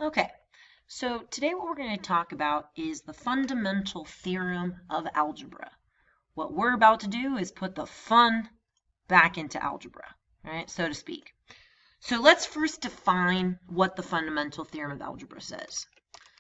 Okay, so today what we're going to talk about is the fundamental theorem of algebra. What we're about to do is put the fun back into algebra, right, so to speak. So let's first define what the fundamental theorem of algebra says.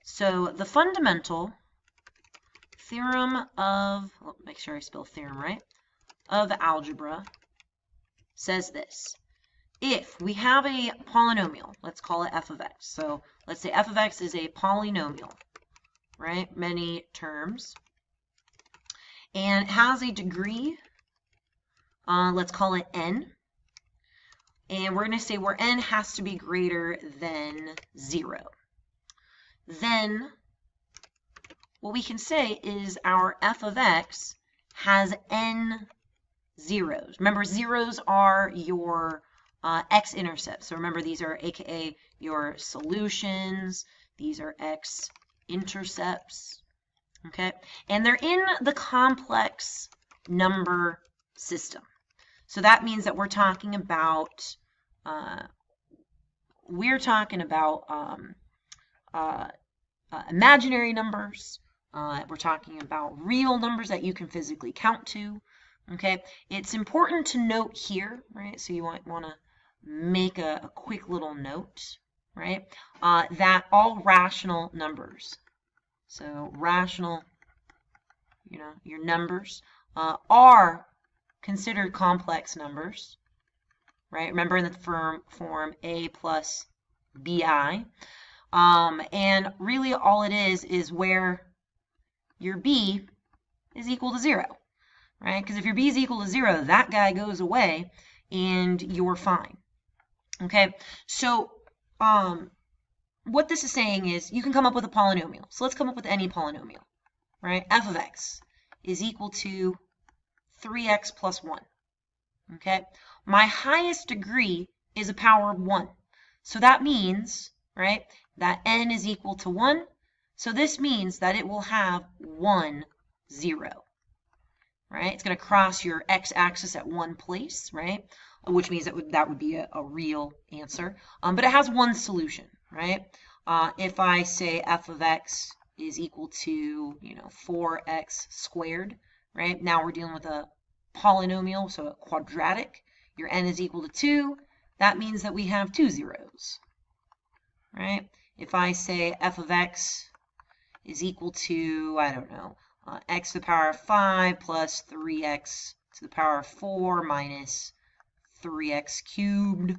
So the fundamental theorem of, make sure I spell theorem right, of algebra says this. If we have a polynomial, let's call it f of x. So let's say f of x is a polynomial, right? Many terms. And it has a degree, let's call it n. And we're going to say where n has to be greater than 0. Then what we can say is our f of x has n zeros. Remember, zeros are your x-intercepts. So remember, these are aka your solutions. These are x-intercepts. Okay? And they're in the complex number system. So that means that we're talking about imaginary numbers. We're talking about real numbers that you can physically count to. Okay, it's important to note here, right? So you want to make a quick little note, right? That all rational numbers, so rational, your numbers, are considered complex numbers, right? Remember in the form a plus bi. And really all it is where your b is equal to 0. Right? Because if your b is equal to 0, that guy goes away and you're fine. Okay? So what this is saying is you can come up with a polynomial. So let's come up with any polynomial. Right? F of x is equal to 3x plus 1. Okay? My highest degree is a power of 1. So that means, right, that n is equal to 1. So this means that it will have 1, 0. Right? It's going to cross your x-axis at one place, right? Which means that would be a real answer. But it has one solution, right? If I say f of x is equal to, 4x squared, right? Now we're dealing with a polynomial, so a quadratic. Your n is equal to 2. That means that we have 2 zeros, right? If I say f of x is equal to, I don't know, x to the power of 5 plus 3x to the power of 4 minus 3x cubed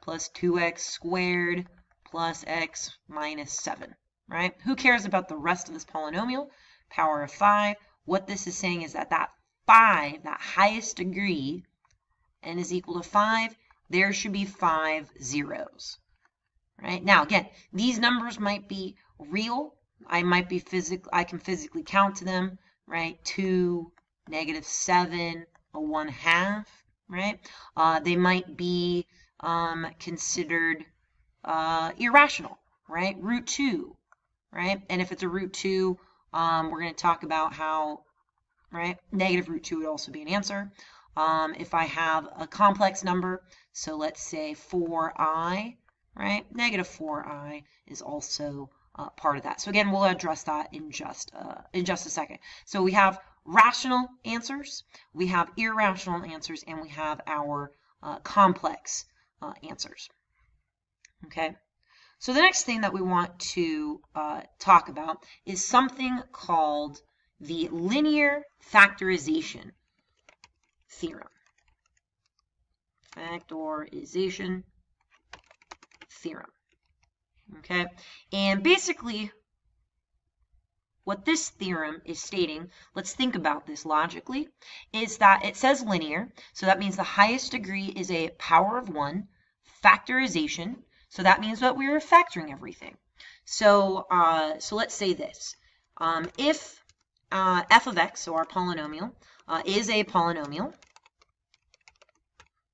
plus 2x squared plus x minus 7, right? Who cares about the rest of this polynomial? Power of 5. What this is saying is that 5, that highest degree, n is equal to 5, there should be 5 zeros, right? Now, again, these numbers might be real. I can physically count to them, right? 2, -7, a 1/2, right? They might be considered irrational, right? Root 2, right? And if it's a root 2, we're going to talk about how, right, negative root 2 would also be an answer. If I have a complex number, so let's say 4i, right? Negative 4i is also part of that. So again, we'll address that in just a second. So we have rational answers, we have irrational answers, and we have our complex answers. Okay. So the next thing that we want to talk about is something called the linear factorization theorem. Factorization theorem. Okay, and basically what this theorem is stating, let's think about this logically, is that it says linear, so that means the highest degree is a power of 1, factorization, so that means that we're factoring everything. So, so let's say this. If f of x, so our polynomial, is a polynomial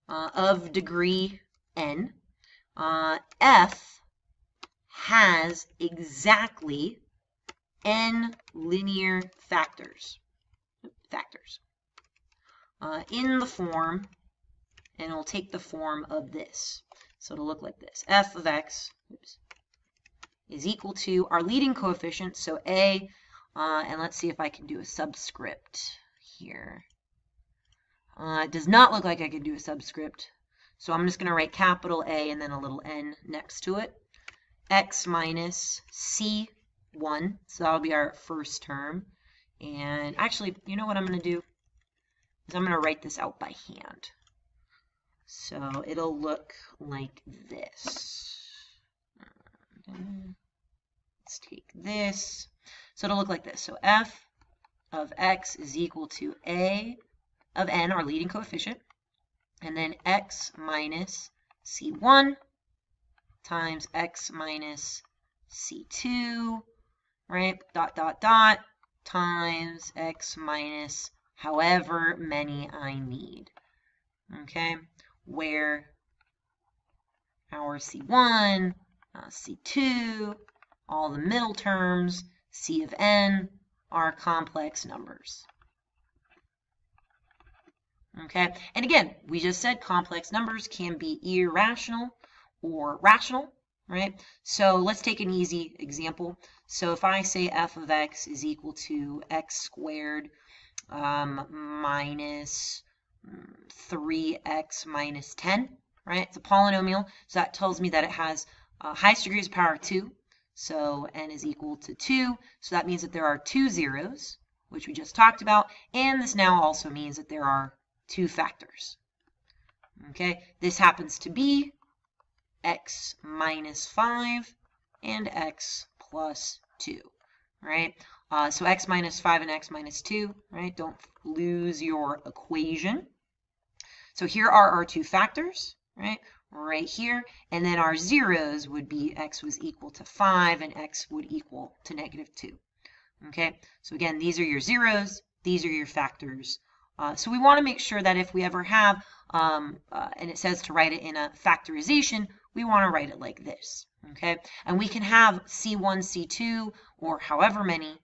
of degree n, f has exactly n linear factors in the form, and it'll take the form of this. So it'll look like this. F of x is equal to our leading coefficient, so a, and let's see if I can do a subscript here. It does not look like I can do a subscript, so I'm just going to write capital A and then a little n next to it. X minus C1, so that'll be our first term. And actually, you know what I'm going to do? Is I'm going to write this out by hand. So it'll look like this. Let's take this. So it'll look like this. So f of x is equal to a of n, our leading coefficient, and then x minus c1 times x minus c2, right, dot, dot, dot, times x minus however many I need, okay, where our c1, c2, all the middle terms, c of n, are complex numbers. Okay, and again, we just said complex numbers can be irrational or rational, right? So let's take an easy example. So if I say f of x is equal to x squared minus 3x minus 10, right? It's a polynomial, so that tells me that it has highest degrees of power 2, so n is equal to 2, so that means that there are 2 zeros, which we just talked about, and this now also means that there are 2 factors. Okay, this happens to be x minus 5 and x plus 2, right? So x minus 5 and x minus 2, right? Don't lose your equation. So here are our 2 factors, right? Right here. And then our zeros would be x was equal to 5 and x would equal to negative 2. Okay, so again, these are your zeros. These are your factors. So we want to make sure that if we ever have, and it says to write it in a factorization, we want to write it like this, okay? And we can have C1, C2, or however many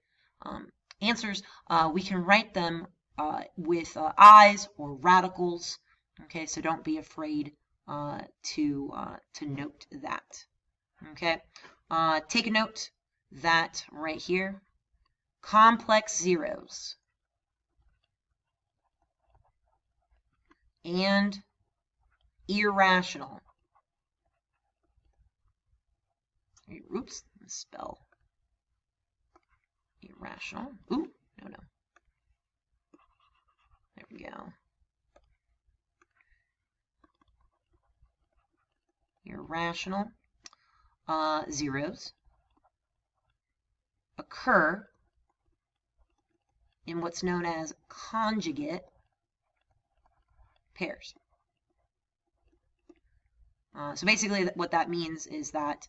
answers, we can write them with i's or radicals, okay? So don't be afraid to note that, okay? Take a note that right here, complex zeros and irrational. Oops, spell irrational. Ooh, no. There we go. Irrational zeros occur in what's known as conjugate pairs. So basically what that means is that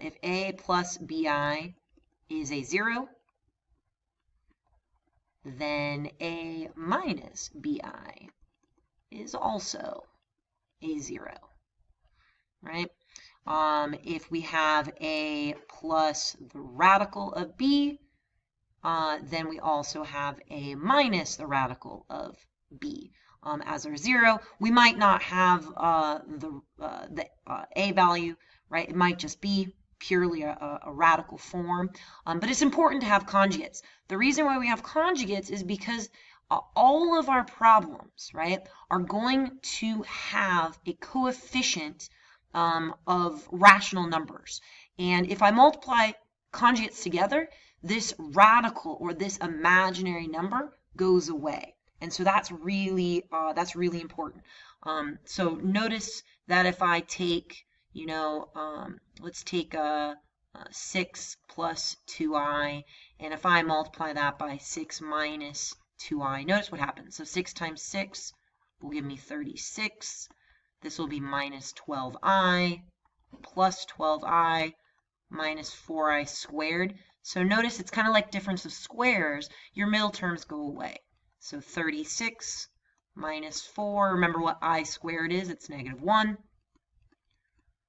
if a plus bi is a 0, then a minus bi is also a 0, right? If we have a plus the radical of b, then we also have a minus the radical of b as our 0. We might not have the a value, right? It might just be purely a radical form, but it's important to have conjugates. The reason why we have conjugates is because all of our problems, right, are going to have a coefficient of rational numbers. And if I multiply conjugates together, this radical or this imaginary number goes away. And so that's really important. So notice that if I take, let's take 6 plus 2i, and if I multiply that by 6 minus 2i, notice what happens. So 6 times 6 will give me 36. This will be minus 12i plus 12i minus 4i squared. So notice it's kind of like difference of squares. Your middle terms go away. So 36 minus 4, remember what I squared is, it's negative 1.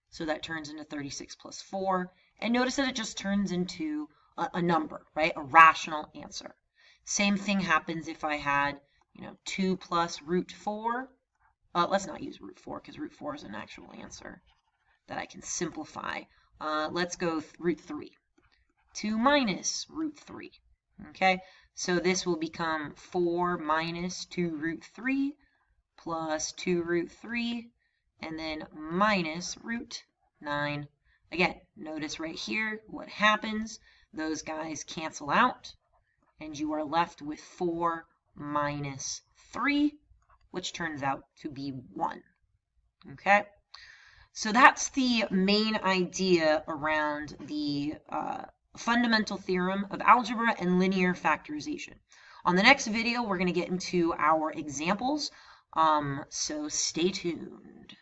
So that turns into 36 plus 4. And notice that it just turns into a number, right? A rational answer. Same thing happens if I had, 2 plus root 4. Let's not use root 4 because root 4 is an actual answer that I can simplify let's go root 3. 2 minus root 3. Okay, so this will become 4 minus 2 root 3 plus 2 root 3, and then minus root 9. Again, notice right here what happens. Those guys cancel out, and you are left with 4 minus 3, which turns out to be 1. Okay, so that's the main idea around the fundamental theorem of algebra and linear factorization. On the next video, we're going to get into our examples, so stay tuned.